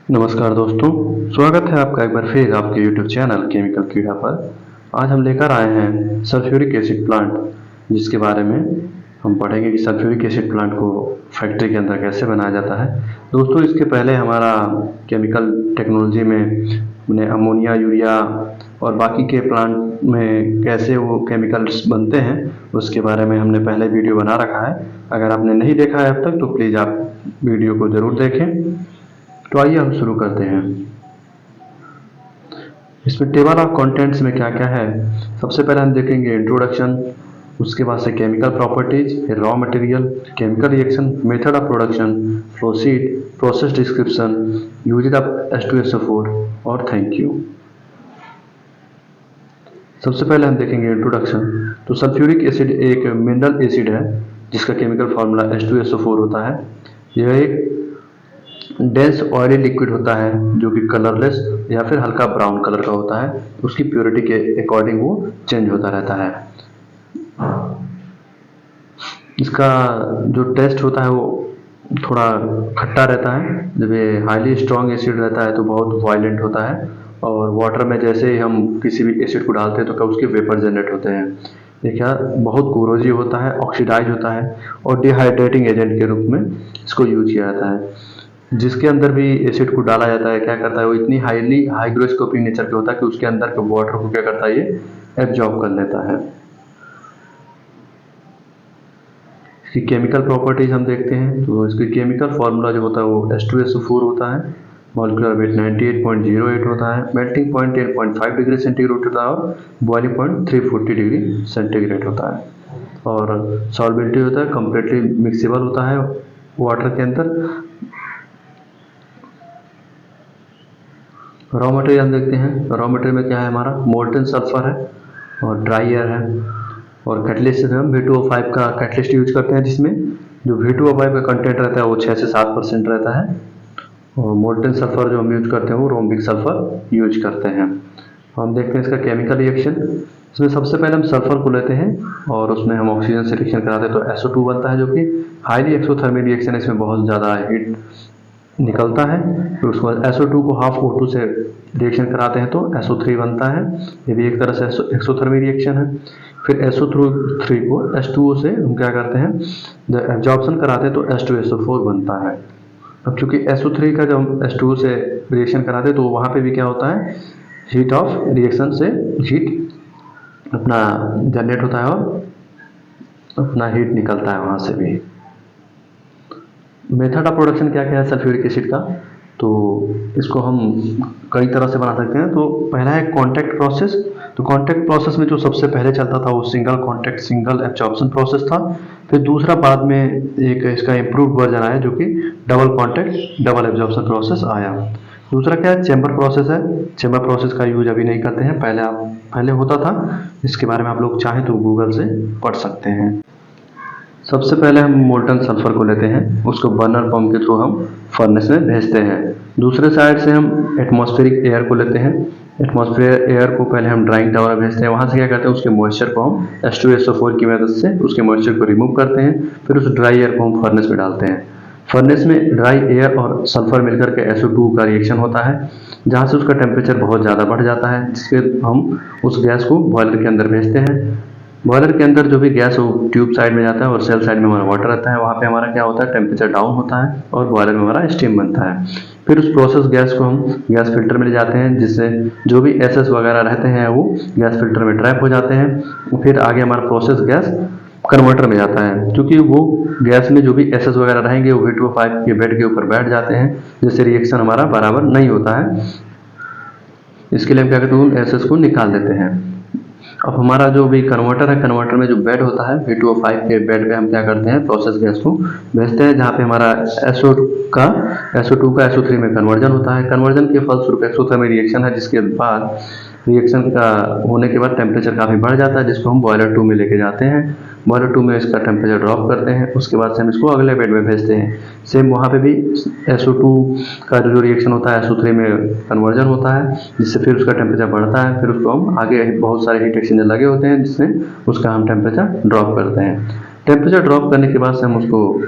नमस्कार दोस्तों, स्वागत है आपका एक बार फिर आपके YouTube चैनल केमिकल कीड़ा पर। आज हम लेकर आए हैं सल्फ्यूरिक एसिड प्लांट, जिसके बारे में हम पढ़ेंगे कि सल्फ्यूरिक एसिड प्लांट को फैक्ट्री के अंदर कैसे बनाया जाता है। दोस्तों, इसके पहले हमारा केमिकल टेक्नोलॉजी में हमने अमोनिया, यूरिया और बाकी के प्लांट में कैसे वो केमिकल्स बनते हैं उसके बारे में हमने पहले वीडियो बना रखा है। अगर आपने नहीं देखा है अब तक तो प्लीज़ आप वीडियो को ज़रूर देखें। तो आइए हम शुरू करते हैं। इसमें टेबल ऑफ कंटेंट्स में क्या क्या है, सबसे पहले हम देखेंगे इंट्रोडक्शन, उसके बाद से केमिकल प्रॉपर्टीज, फिर raw material, chemical reaction, method of production, proceed, process description, uses of H2SO4 और थैंक यू। सबसे पहले हम देखेंगे इंट्रोडक्शन। तो सल्फ्यूरिक एसिड एक मिनरल एसिड है जिसका केमिकल फार्मूला H2SO4 होता है। यह एक डेंस ऑयली लिक्विड होता है जो कि कलरलेस या फिर हल्का ब्राउन कलर का होता है। उसकी प्योरिटी के अकॉर्डिंग वो चेंज होता रहता है। इसका जो टेस्ट होता है वो थोड़ा खट्टा रहता है। जब ये हाईली स्ट्रॉन्ग एसिड रहता है तो बहुत वायलेंट होता है, और वाटर में जैसे ही हम किसी भी एसिड को डालते हैं तो क्या उसके वेपर जनरेट होते हैं। ये क्या बहुत कोरोजिव होता है, ऑक्सीडाइज होता है और डिहाइड्रेटिंग एजेंट के रूप में इसको यूज किया जाता है। जिसके अंदर भी एसिड को डाला जाता है क्या करता है, वो इतनी हाईली हाइग्रोस्कोपिक नेचर का होता है कि उसके अंदर के वाटर को क्या करता है, ये एब्जॉर्ब कर लेता है। इसकी केमिकल प्रॉपर्टीज हम देखते हैं। तो इसकी केमिकल फार्मूला जो होता है वो H2SO4 होता है। मॉलिक्यूलर वेट 98.08 होता है। मेल्टिंग पॉइंट 10.5 डिग्री सेंटीग्रेड होता है और बॉइलिंग पॉइंट 340 डिग्री सेंटीग्रेड होता है। और सॉल्बिलिटी होता है, कम्प्लीटली मिक्सेबल होता है वाटर के अंदर। रॉ मटेरियल हम देखते हैं। रॉ मटेरियल में क्या है, हमारा मोल्टन सल्फर है और ड्राई एयर है। और कैटलिस्ट में हम V2O5 का कैटलिस्ट यूज करते हैं, जिसमें जो V2O5 का कंटेंट रहता है वो 6 से 7% रहता है। और मोल्टन सल्फर जो हम यूज करते हैं वो रोम्बिक सल्फर यूज करते हैं। हम देखते हैं इसका केमिकल रिएक्शन। इसमें सबसे पहले हम सल्फर को लेते हैं और उसमें हम ऑक्सीजन से रिएक्शन कराते हैं तो SO2 बनता है, जो कि हाईली एक्सोथर्मिक रिएक्शन है। इसमें बहुत ज़्यादा हीट निकलता है। फिर उसके बाद SO2 को हाफ O2 से रिएक्शन कराते हैं तो SO3 बनता है। ये भी एक तरह से एक्सोथर्मिक रिएक्शन है। फिर SO3 को H2O से हम क्या करते हैं, जब एब्जॉर्प्शन कराते हैं तो H2SO4 बनता है। अब चूंकि SO3 का जब हम H2O से रिएक्शन कराते हैं तो वहाँ पे भी क्या होता है, हीट ऑफ रिएक्शन से हीट अपना जनरेट होता है और अपना हीट निकलता है वहाँ से भी। मेथड ऑफ प्रोडक्शन क्या क्या है सल्फ्यूरिक एसिड का, तो इसको हम कई तरह से बना सकते हैं। तो पहला है कॉन्टैक्ट प्रोसेस। तो कॉन्टैक्ट प्रोसेस में जो सबसे पहले चलता था वो single contact single absorption process था। फिर दूसरा बाद में एक इसका इम्प्रूव्ड वर्जन आया जो कि double contact double absorption process आया। दूसरा क्या है, चैम्बर प्रोसेस है। चैम्बर प्रोसेस का यूज अभी नहीं करते हैं, पहले होता था। इसके बारे में आप लोग चाहें तो गूगल से पढ़ सकते हैं। सबसे पहले हम मोल्टन सल्फर को लेते हैं, उसको बर्नर पंप के थ्रू हम फर्नेस में भेजते हैं। दूसरे साइड से हम एटमॉस्फेरिक एयर को लेते हैं। एटमॉस्फेयर एयर को पहले हम ड्राइंग टावर में भेजते हैं। वहाँ से क्या करते हैं, उसके मॉइस्चर को हम H2SO4 की मदद से उसके मॉइस्चर को रिमूव करते हैं। फिर उस ड्राई एयर को हम फर्नेस में डालते हैं। फर्नेस में ड्राई एयर और सल्फर मिलकर के SO2 का रिएक्शन होता है, जहाँ से उसका टेम्परेचर बहुत ज़्यादा बढ़ जाता है, जिसके हम उस गैस को बॉयलर के अंदर भेजते हैं। बॉयलर के अंदर जो भी गैस वो ट्यूब साइड में जाता है और सेल साइड में हमारा वाटर रहता है। वहाँ पे हमारा क्या होता है, टेम्परेचर डाउन होता है और बॉयलर में हमारा स्टीम बनता है। फिर उस प्रोसेस गैस को हम गैस फिल्टर में ले जाते हैं, जिससे जो भी एसएस वगैरह रहते हैं वो गैस फिल्टर में ट्रैप हो जाते हैं। फिर आगे हमारा प्रोसेस गैस कन्वर्टर में जाता है, क्योंकि वो गैस में जो भी एसएस वगैरह रहेंगे वो V2O5 के बेड के ऊपर बैठ जाते हैं, जिससे रिएक्शन हमारा बराबर नहीं होता है। इसके लिए हम क्या करते हैं, उन एसएस को निकाल देते हैं। अब हमारा जो भी कन्वर्टर है, कन्वर्टर में जो बेड होता है V2O5 के बेड पे हम क्या करते हैं, प्रोसेस गैस को भेजते हैं, जहाँ पे हमारा SO2 का SO3 में कन्वर्जन होता है। कन्वर्जन के फलस्वरूप एक्सोथर्मिक रिएक्शन है, जिसके बाद रिएक्शन का होने के बाद टेम्परेचर काफ़ी बढ़ जाता है, जिसको हम बॉयलर 2 में लेके जाते हैं। बॉयलर 2 में इसका टेम्परेचर ड्रॉप करते हैं। उसके बाद से हम इसको अगले बेड में भेजते हैं। सेम वहाँ पे भी SO2 का जो रिएक्शन होता है SO3 में कन्वर्जन होता है, जिससे फिर उसका टेम्परेचर बढ़ता है। फिर उसको हम आगे बहुत सारे हीट एक्सचेंजर लगे होते हैं, जिससे उसका हम टेम्परेचर ड्रॉप करते हैं। टेम्परेचर ड्रॉप करने के बाद से हम उसको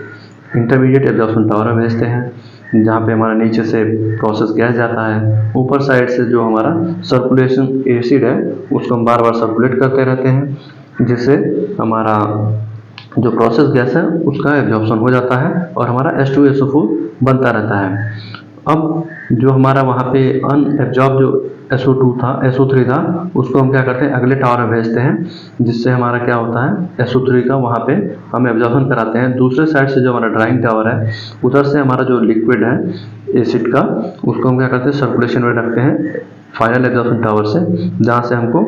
इंटरमीडिएट एब्जॉर्प्शन टावर में भेजते हैं। जहाँ पे हमारा नीचे से प्रोसेस गैस जाता है, ऊपर साइड से जो हमारा सर्कुलेशन एसिड है उसको हम बार बार सर्कुलेट करते रहते हैं, जिससे हमारा जो प्रोसेस गैस है उसका एब्जॉर्प्शन हो जाता है और हमारा H2SO4 बनता रहता है। अब जो हमारा वहाँ पे अनएब्जॉर्ब जो SO2 था, SO3 था, उसको हम क्या करते हैं अगले टावर में भेजते हैं, जिससे हमारा क्या होता है SO3 का वहाँ पे हम एब्जॉर्प्शन कराते हैं। दूसरे साइड से जो हमारा ड्राइंग टावर है, उधर से हमारा जो लिक्विड है एसिड का, उसको हम क्या करते हैं सर्कुलेशन में रखते हैं फाइनल एब्जॉर्प्शन टावर से, जहाँ से हमको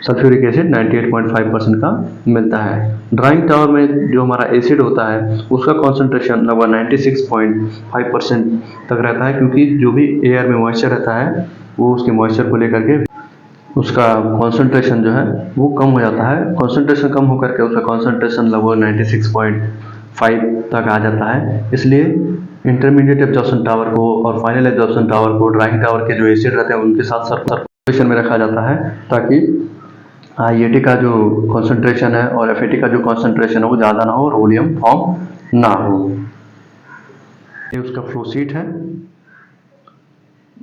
सल्फ्यूरिक एसिड 98.5% का मिलता है। ड्राइंग टावर में जो हमारा एसिड होता है उसका कॉन्सेंट्रेशन लगभग 96.5% तक रहता है, क्योंकि जो भी एयर में मॉइस्चर रहता है वो उसके मॉइस्चर को लेकर के उसका कॉन्सेंट्रेशन जो है वो कम हो जाता है। कॉन्सेंट्रेशन कम होकर के उसका कॉन्सेंट्रेशन लगभग 96.5 तक आ जाता है। इसलिए इंटरमीडिएट एब्जॉर्प्शन टावर को और फाइनल एब्जॉर्प्शन टावर को ड्राइंग टावर के जो एसिड रहते हैं उनके साथ सर्कुलेशन में रखा जाता है, ताकि IAT का जो कॉन्सेंट्रेशन है और FAT का जो कॉन्सेंट्रेशन है वो ज़्यादा ना हो और वॉल्यूम फॉर्म ना हो। ये उसका फ्लो शीट है,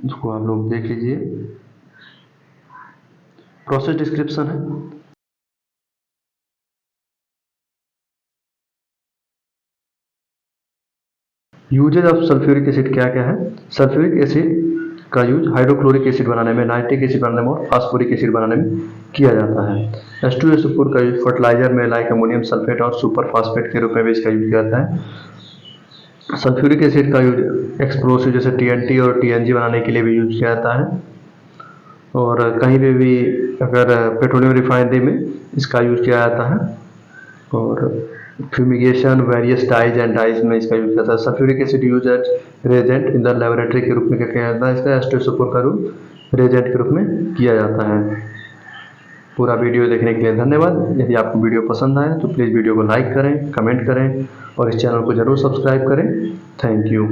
उसको आप लोग देख लीजिए। प्रोसेस डिस्क्रिप्शन है। यूजेज ऑफ सल्फ्यूरिक एसिड क्या क्या है? सल्फ्यूरिक एसिड का यूज हाइड्रोक्लोरिक एसिड बनाने में, नाइट्रिक एसिड बनाने में और फास्फोरिक एसिड बनाने में किया जाता है। H2SO4 का यूज फर्टिलाइजर में लाइक अमोनियम सल्फेट और सुपर फास्फेट के रूप में भी इसका यूज किया जाता है। सल्फ्यूरिक एसिड का यूज एक्सप्लोसिव जैसे TNT और TNG बनाने के लिए भी यूज किया जाता है, और कहीं पे भी अगर पेट्रोलियम रिफाइनरी में इसका यूज किया जाता है, और fumigation various dyes and dyes में इसका यूज करता है। Sulphuric acid use as reagent in the laboratory के रूप में क्या किया जाता है, इसका H2SO4 का रूप रेजेंट के रूप में किया जाता है। पूरा वीडियो देखने के लिए धन्यवाद। यदि आपको वीडियो पसंद आए तो प्लीज़ वीडियो को लाइक करें, कमेंट करें और इस चैनल को जरूर सब्सक्राइब करें। Thank you.